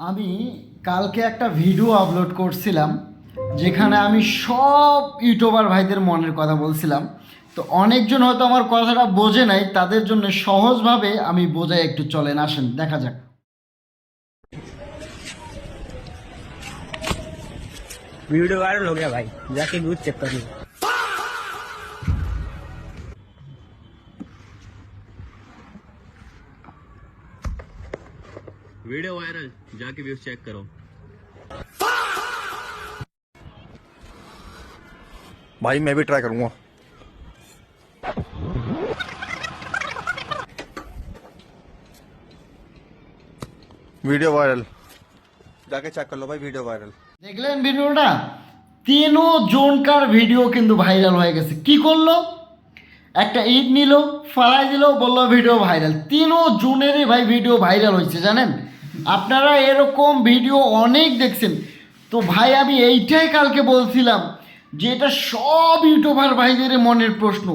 আমি কালকে একটা ভিডিও আপলোড করছিলাম যেখানে আমি সব ইউটিউবার ভাইদের মনের কথা বলছিলাম। তো অনেকজন হয়তো আমার কথাটা বোঝে নাই, তাদের জন্য সহজভাবে আমি বোঝাই, একটু চলেন আসেন দেখা যাক। वीडियो वायरल हो गया भाई, जाके व्यूज चेक कर लो। वीडियो वायरल, जाके व्यूज चेक करो। भाई मैं भी ट्राई करूंगा। वीडियो वायरल, जाके चेक कर लो भाई, वीडियो वायरल। দেখলেন ভিডিওটা? তিনও জনকার ভিডিও কিন্তু ভাইরাল হয়ে গেছে। কি করলো? একটা ইট নিল, ফালাই দিল, বললো ভিডিও ভাইরাল। তিনও জনেরই ভাই ভিডিও ভাইরাল হয়েছে, জানেন? আপনারা এরকম ভিডিও অনেক দেখছেন। তো ভাই আমি এইটাই কালকে বলছিলাম যে এটা সব ইউটিউবার ভাইদের মনের প্রশ্ন,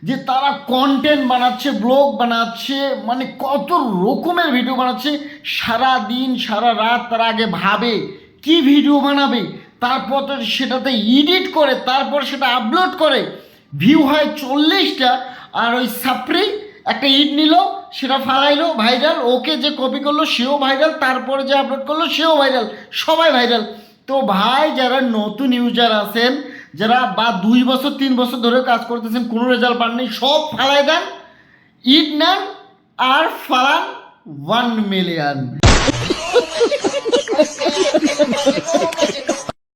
যে তারা কন্টেন্ট বানাচ্ছে, ব্লগ বানাচ্ছে, মানে কত রকমের ভিডিও বানাচ্ছে। সারা দিন সারা রাত তারা আগে ভাবে কি ভিডিও বানাবে, তারপর তো সেটাতে এডিট করে তারপর সেটা আপলোড করে। ভিউ হয় 40টা, আর ওই সাপ্রি একটা ইট নিল, সেটা ফালাইলো, ভাইরাল। ওকে যে কপি করলো সেও ভাইরাল, তারপরে যে আপলোড করলো সেও ভাইরাল, সবাই ভাইরাল। তো ভাই যারা নতুন ইউজার আছেন, যারা বা 2 বছর 3 বছর ধরে কাজ করতেছেন, কোনো রেজাল্ট পাননি, সব ফালাই দেন, ইট নেন আর ফালান 1 মিলিয়ন।